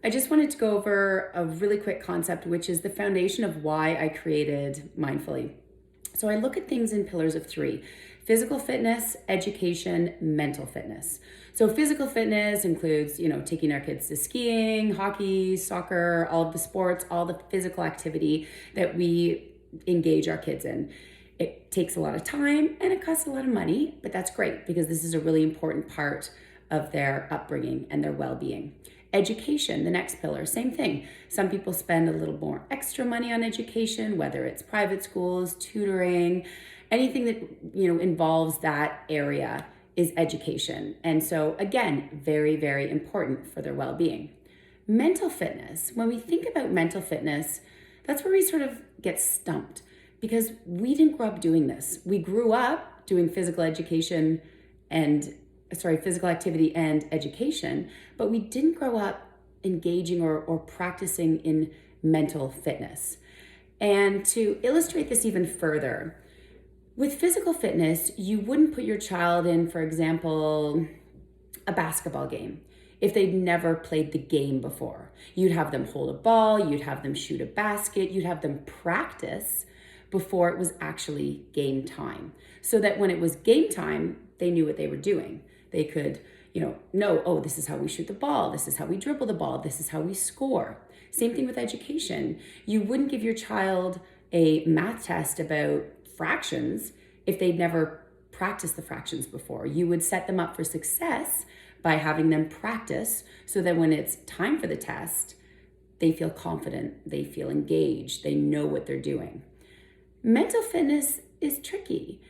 I just wanted to go over a really quick concept, which is the foundation of why I created Mindfully. So I look at things in pillars of three: physical fitness, education, mental fitness. So physical fitness includes, taking our kids to skiing, hockey, soccer, all of the sports, all the physical activity that we engage our kids in. It takes a lot of time and it costs a lot of money, but that's great because this is a really important part of their upbringing and their well-being. Education, the next pillar, same thing. Some people spend a little more extra money on education, whether it's private schools, tutoring, anything that involves that area is education. And so again, very, very important for their well-being. Mental fitness, when we think about mental fitness, that's where we sort of get stumped because we didn't grow up doing this. We grew up doing physical activity and education, but we didn't grow up engaging or practicing in mental fitness. And to illustrate this even further, with physical fitness, you wouldn't put your child in, for example, a basketball game if they'd never played the game before. You'd have them hold a ball, you'd have them shoot a basket, you'd have them practice before it was actually game time, so that when it was game time, they knew what they were doing. They could, know, oh, this is how we shoot the ball, this is how we dribble the ball, this is how we score. Same thing with education. You wouldn't give your child a math test about fractions if they'd never practiced the fractions before. You would set them up for success by having them practice so that when it's time for the test, they feel confident, they feel engaged, they know what they're doing. Mental fitness is tricky.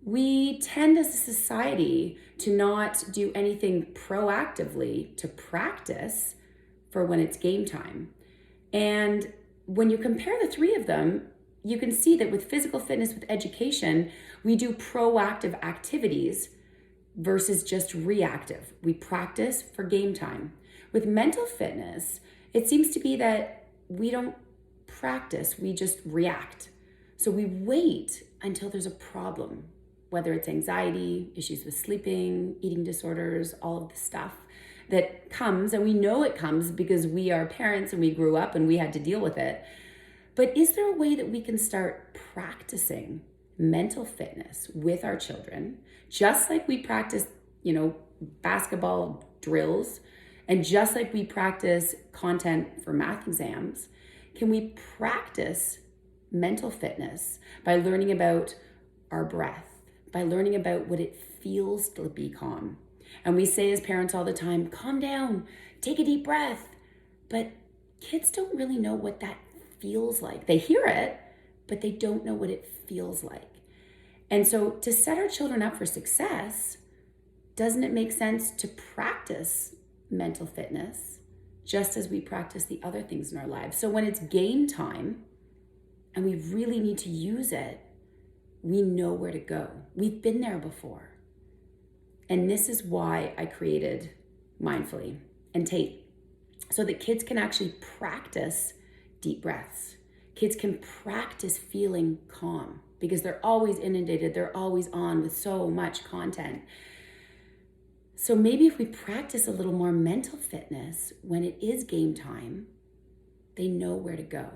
We tend as a society to not do anything proactively to practice for when it's game time. And when you compare the three of them, you can see that with physical fitness, with education, we do proactive activities versus just reactive. We practice for game time. With mental fitness, it seems to be that we don't practice, we just react. So we wait until there's a problem, whether it's anxiety, issues with sleeping, eating disorders, all of the stuff that comes, and we know it comes because we are parents and we grew up and we had to deal with it. But is there a way that we can start practicing mental fitness with our children, just like we practice, basketball drills, and just like we practice content for math exams? Can we practice mental fitness by learning about our breath, by learning about what it feels to be calm? And we say as parents all the time, calm down, take a deep breath. But kids don't really know what that feels like. They hear it, but they don't know what it feels like. And so to set our children up for success, doesn't it make sense to practice mental fitness just as we practice the other things in our lives? So when it's game time and we really need to use it, we know where to go. We've been there before. And this is why I created Miindfully and TATE, so that kids can actually practice deep breaths. Kids can practice feeling calm because they're always inundated, they're always on with so much content. So maybe if we practice a little more mental fitness when it is game time, they know where to go.